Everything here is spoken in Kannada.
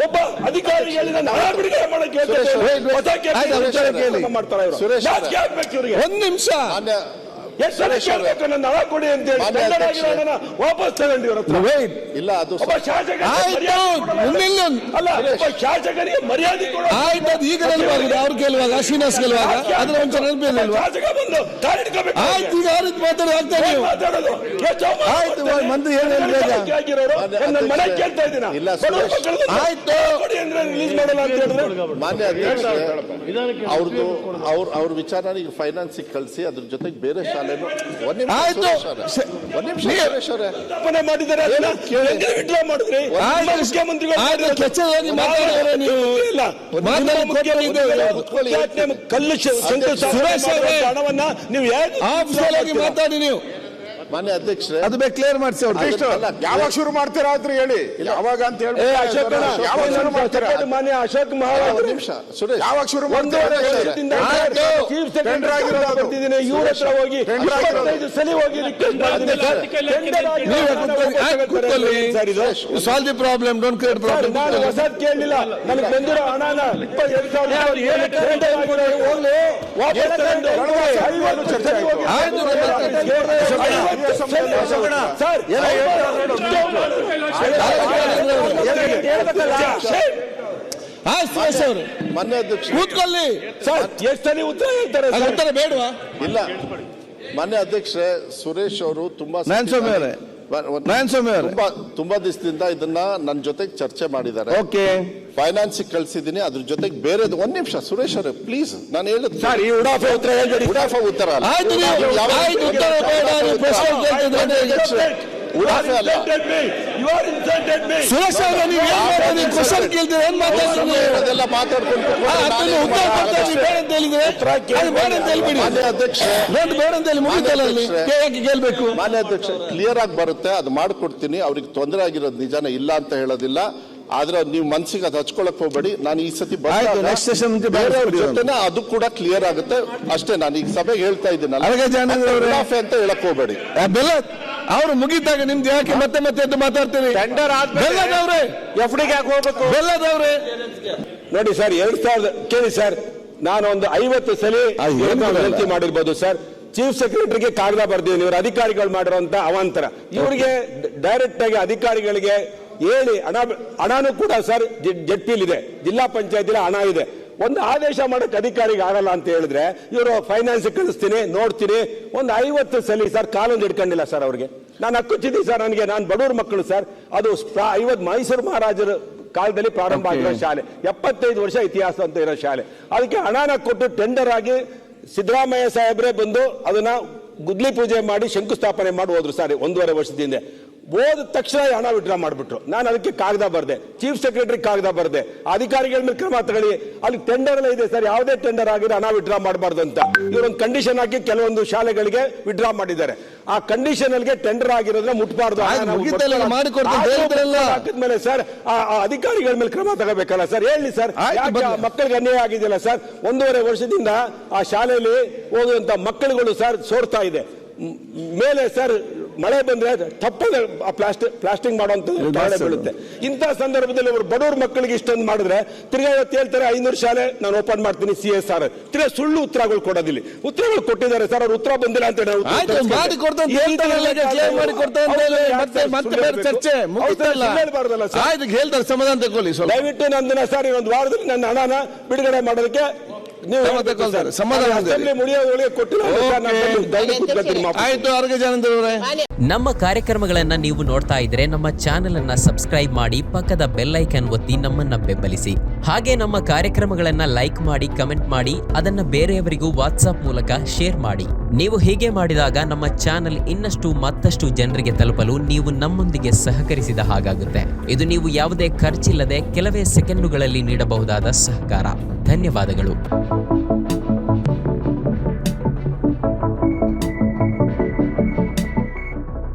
ಒಬ್ಬ ಅಧಿಕಾರಿ ಹೇಳಿದ ಹಣ ಬಿಡುಗಡೆ ಮಾಡಕ್ಕೆ ಒಂದು ನಿಮಿಷ ಎಷ್ಟು ಕೇಳಬೇಕು ನನ್ನ ಹಣ ಕೊಡಿ ಅಂತ ಹೇಳಿ ವಾಪಸ್ ತಗೊಂಡು ಇಲ್ಲ ಅದು ಒಬ್ಬ ಶಾಸಕ ಅಲ್ಲ ಒಬ್ಬ ಶಾಸಕರಿಗೆ ಮರ್ಯಾದೆ ಕೊಡ ಆಯ್ತು. ಅದು ಈಗ ನೆನಪಾಗಿದೆ ಅವ್ರು ಕೇಳುವಾಗ ಶ್ರೀನಿವಾಸ್ ಕೇಳುವಾಗ ಅದ್ರ ಒಂಚೂರು ನೆನಪಿರಲಿಲ್ವಾ? ಶಾಸಕ ಬಂದು ಕಾಲಿಡ್ಕೋಬೇಕು. ಆಯ್ತು, ಈಗ ಆ ರೀತಿ ಮಾತಾಡೋದು ಮಾತಾಡೋದು ಆಯ್ತು. ಮಂತ್ರಿ ನನ್ನ ಮನೆ ಕೇಳ್ತಾ ಇದ್ದೀನ ಆಯ್ತು ಕೊಡಿ ಅಂದ್ರೆ ರಿಲೀಸ್ ಮಾಡಲ್ಲ ಅಂತ ಹೇಳಿದ್ರೆ ಮಾನ್ಯ ಅಧ್ಯಕ್ಷ ಅವ್ರ ವಿಚಾರ ಈಗ ಫೈನಾನ್ಸ್ ಕಳಿಸಿ ಅದ್ರ ಜೊತೆಗೆ ಬೇರೆ ಶಾಲೆ ಮಾಡಿದ್ದಾರೆ ಮಾಡಿದ್ರಿ ಹಣವನ್ನ ನೀವು ಮಾತಾಡಿ ನೀವು ಮಾನ್ಯ ಅಧ್ಯಕ್ಷರೇ ಅದು ಬೇಕು ಕ್ಲಿಯರ್ ಮಾಡಿಸಿ ಯಾವಾಗ ಶುರು ಮಾಡ್ತೀರಾ ಆದ್ರೆ ಹೇಳಿ ಯಾವಾಗ ಅಂತ ಹೇಳಿ ಯಾವಾಗ ಶುರು ಮಾಡ್ತೀರಾ ಮಾನ್ಯ ಅಶೋಕ್ ಮಹಾರಾಜ್ ನಿಮಿಷ ಸುರೇಶ್ ಯಾವಾಗ ಶುರು ಚೀಫ್ ಸೆಕ್ರೆಟರಿ ಬರ್ತಿದ್ದೀನಿ ಇವ್ರ ಹತ್ರ ಹೋಗಿ 25 ಸಲ ಹೋಗಿ solve the problem don't create problem. ನಾನು ಹೊಸದ್ ಕೇಳಲಿಲ್ಲ ನನಗೆ ಬಂದಿರೋ ಹಣನ 22,000 ಮಾನ್ಯ ಅಧ್ಯಕ್ಷ ಕೂತ್ಕೊಳ್ಳಿ ಸರ್. ಎಷ್ಟು ಉತ್ತರ ಹೇಳ್ತಾರೆ ಉತ್ತರ ಬೇಡವಾ? ಇಲ್ಲ ಮಾನ್ಯ ಅಧ್ಯಕ್ಷರೇ, ಸುರೇಶ್ ಅವರು ತುಂಬಾ ತುಂಬಾ ದಿವಸದಿಂದ ಇದನ್ನ ನನ್ನ ಜೊತೆಗೆ ಚರ್ಚೆ ಮಾಡಿದ್ದಾರೆ. ಓಕೆ, ಫೈನಾನ್ಸ್ ಕಳ್ಸಿದ್ದೀನಿ, ಅದ್ರ ಜೊತೆಗೆ ಬೇರೆ ಒಂದ್ ನಿಮಿಷ ಸುರೇಶ್ ಅವರೇ ಪ್ಲೀಸ್ ನಾನು ಹೇಳಿದ್ ಸರ್ ಈ ಉಡಾಫೆ ಉತ್ತರ ಹೇಳ್ಬೇಡಿ. ಉಡಾಫೆ ಉತ್ತರ ಅಲ್ಲ. ಸುರೇಶ್ ಅವರೇ ನೀವು ಕ್ವಶನ್ ಕೇಳ್ತೀರ ಏನ್ ಮಾತಾಡ್ತೀನಿ ಅದೆಲ್ಲ ಮಾತಾಡ್ಕೊಂಡು ಮಾನ್ಯ ಅಧ್ಯಕ್ಷ ಕೇಳ್ಬೇಕು. ಮಾನ್ಯ ಅಧ್ಯಕ್ಷ ಕ್ಲಿಯರ್ ಆಗಿ ಬರುತ್ತೆ, ಅದು ಮಾಡ್ಕೊಡ್ತೀನಿ. ಅವ್ರಿಗೆ ತೊಂದರೆ ಆಗಿರೋದು ನಿಜಾನ ಇಲ್ಲ ಅಂತ ಹೇಳೋದಿಲ್ಲ, ಆದ್ರೆ ನೀವು ಮನ್ಸಿಗೆ ಅದು ಹಚ್ಕೊಳಕ್ ಹೋಗ್ಬೇಡಿ. ನಾನು ಈ ಸತಿ ಜೊತೆನೆ ಅದು ಕೂಡ ಕ್ಲಿಯರ್ ಆಗುತ್ತೆ ಅಷ್ಟೇ. ನಾನು ಈಗ ಸಭೆಗೆ ಹೇಳ್ತಾ ಇದ್ದೀನಲ್ಲ ಅಂತ ಹೇಳಕ್ ಹೋಗ್ಬೇಡಿ. ಅವ್ರು ಮುಗಿದಾಗ ನಿಮ್ದು ಯಾಕೆ ಮತ್ತೆ ಮತ್ತೆ ಅಂತ ಮಾತಾಡ್ತೀರಿ? ಟೆಂಡರ್ ಬೆಲ್ಲದವ್ರೆ ಎಫ್ಡಿಗೆ ಯಾಕೆ ಹೋಗ್ಬೇಕು? ಬೆಲ್ಲದವ್ರೆ ನೋಡಿ ಸರ್, 2000 ಕೇಳಿ ಸರ್, ನಾನು ಒಂದು 50 ಸಲ ವಿನಂತಿ ಮಾಡಿರ್ಬೋದು ಸರ್. ಚೀಫ್ ಸೆಕ್ರೆಟರಿಗೆ ಕಾಗದ ಬರ್ದಿದ್ದೀನಿ, ಇವರು ಅಧಿಕಾರಿಗಳು ಮಾಡಿರುವಂತ ಅವಾಂತರ. ಇವರಿಗೆ ಡೈರೆಕ್ಟ್ ಆಗಿ ಅಧಿಕಾರಿಗಳಿಗೆ ಹೇಳಿ ಹಣನೂ ಕೂಡ ಸರ್ ಜಡ್ಪಿಲಿದೆ, ಜಿಲ್ಲಾ ಪಂಚಾಯತಿಲಿ ಹಣ ಇದೆ. ಒಂದು ಆದೇಶ ಮಾಡಕ್ಕೆ ಅಧಿಕಾರಿಗೆ ಆಗಲ್ಲ ಅಂತ ಹೇಳಿದ್ರೆ ಇವರು ಫೈನಾನ್ಸ್ ಕಳಿಸ್ತೀನಿ ನೋಡ್ತೀನಿ. ಒಂದು 50 ಸಲ ಸರ್ ಕಾಲೊಂದು ಹಿಡ್ಕೊಂಡಿಲ್ಲ ಸರ್ ಅವ್ರಿಗೆ. ನಾನು ಹಕ್ಕುಚ್ಚಿದ್ದೀನಿ ಸರ್, ನಾನು ಬಡವ್ರ ಮಕ್ಕಳು ಸರ್. ಅದು 50 ಮೈಸೂರು ಮಹಾರಾಜರ ಕಾಲದಲ್ಲಿ ಪ್ರಾರಂಭ ಆಗಿರೋ ಶಾಲೆ, 75 ವರ್ಷ ಇತಿಹಾಸ ಅಂತ ಇರೋ ಶಾಲೆ. ಅದಕ್ಕೆ ಹಣನ ಕೊಟ್ಟು ಟೆಂಡರ್ ಆಗಿ ಸಿದ್ದರಾಮಯ್ಯ ಸಾಹೇಬ್ರೆ ಬಂದು ಅದನ್ನ ಗುದ್ಲಿ ಪೂಜೆ ಮಾಡಿ ಶಂಕುಸ್ಥಾಪನೆ ಮಾಡಿ ಹೋದ್ರು ಸರ್ 1.5 ವರ್ಷದಿಂದ. ಹೋದ ತಕ್ಷಣ ಹಣ ವಿಡ್ರಾ ಮಾಡಿಬಿಟ್ರು. ನಾನು ಅದಕ್ಕೆ ಕಾಗದ ಬರ್ದೆ, ಚೀಫ್ ಸೆಕ್ರೆಟರಿ ಕಾಗದ ಬರ್ದೆ, ಅಧಿಕಾರಿಗಳ ಮೇಲೆ ಕ್ರಮ ತಗೊಳ್ಳಿ. ಅಲ್ಲಿ ಟೆಂಡರ್ ಎಲ್ಲ ಇದೆ ಸರ್, ಯಾವುದೇ ಟೆಂಡರ್ ಆಗಿದ್ರೆ ಹಣ ವಿಡ್ರಾ ಮಾಡಬಾರ್ದು ಅಂತ ಇವರೊಂದು ಕಂಡೀಷನ್ ಹಾಕಿ ಕೆಲವೊಂದು ಶಾಲೆಗಳಿಗೆ ವಿಡ್ರಾ ಮಾಡಿದ್ದಾರೆ. ಆ ಕಂಡೀಷನ್ ಅಲ್ಲಿ ಟೆಂಡರ್ ಆಗಿರೋದ್ರ ಮುಟ್ಬಾರ್ದು. ಹಾಕಿದ್ಮೇಲೆ ಸರ್ ಆ ಅಧಿಕಾರಿಗಳ ಮೇಲೆ ಕ್ರಮ ತಗೋಬೇಕಲ್ಲ ಸರ್. ಹೇಳಿ ಸರ್, ಮಕ್ಕಳಿಗೆ ಅನ್ಯಾಯ ಆಗಿದೆಯಲ್ಲ ಸರ್. 1.5 ವರ್ಷದಿಂದ ಆ ಶಾಲೆಯಲ್ಲಿ ಹೋಗುವಂತ ಮಕ್ಕಳುಗಳು ಸರ್ ಸೋರ್ತಾ ಇದೆ. ಮೇಲೆ ಸರ್ ಮಳೆ ಬಂದ್ರೆ ತಪ್ಪದೆ ಪ್ಲಾಸ್ಟಿಂಗ್ ಮಾಡುವಂಥದ್ದು ಕಾರಣ ಬೀಳುತ್ತೆ. ಇಂತಹ ಸಂದರ್ಭದಲ್ಲಿ ಅವರು ಬಡವ್ರ ಮಕ್ಕಳಿಗೆ ಇಷ್ಟೊಂದು ಮಾಡಿದ್ರೆ ತಿರ್ಗಾ ಇವತ್ತು ಹೇಳ್ತಾರೆ 500 ಶಾಲೆ ನಾನು ಓಪನ್ ಮಾಡ್ತೀನಿ CSR. ತಿರ್ಗಾ ಸುಳ್ಳು ಉತ್ತರಗಳು ಕೊಡೋದಿಲ್ಲ. ಉತ್ತರಗಳು ಕೊಟ್ಟಿದ್ದಾರೆ ಸರ್, ಅವ್ರು ಉತ್ತರ ಬಂದಿಲ್ಲ ಅಂತ ಹೇಳ್ತಾರೆ. ಸಮಾಧಾನ ತಗೊಳ್ಳಿ ದಯವಿಟ್ಟು ನಂದಿನ ಸರ್, ಇನ್ನೊಂದು ವಾರದಲ್ಲಿ ನನ್ನ ಹಣನ ಬಿಡುಗಡೆ ಮಾಡೋದಕ್ಕೆ ನಮ್ಮ ಕಾರ್ಯಕ್ರಮಗಳನ್ನ ನೀವು ನೋಡ್ತಾ ಇದ್ರೆ ನಮ್ಮ ಚಾನೆಲ್ ಅನ್ನ ಸಬ್ಸ್ಕ್ರೈಬ್ ಮಾಡಿ, ಪಕ್ಕದ ಬೆಲ್ ಐಕಾನ್ ಒತ್ತಿ ನಮ್ಮನ್ನ ಬೆಂಬಲಿಸಿ. ಹಾಗೆ ನಮ್ಮ ಕಾರ್ಯಕ್ರಮಗಳನ್ನ ಲೈಕ್ ಮಾಡಿ, ಕಮೆಂಟ್ ಮಾಡಿ, ಅದನ್ನ ಬೇರೆಯವರಿಗೂ ವಾಟ್ಸ್ಆಪ್ ಮೂಲಕ ಶೇರ್ ಮಾಡಿ. ನೀವು ಹೀಗೆ ಮಾಡಿದಾಗ ನಮ್ಮ ಚಾನೆಲ್ ಇನ್ನಷ್ಟು ಮತ್ತಷ್ಟು ಜನರಿಗೆ ತಲುಪಲು ನೀವು ನಮ್ಮೊಂದಿಗೆ ಸಹಕರಿಸಿದ ಹಾಗಾಗುತ್ತೆ. ಇದು ನೀವು ಯಾವುದೇ ಖರ್ಚಿಲ್ಲದೆ ಕೆಲವೇ ಸೆಕೆಂಡುಗಳಲ್ಲಿ ನೀಡಬಹುದಾದ ಸಹಕಾರ. ಧನ್ಯವಾದಗಳು.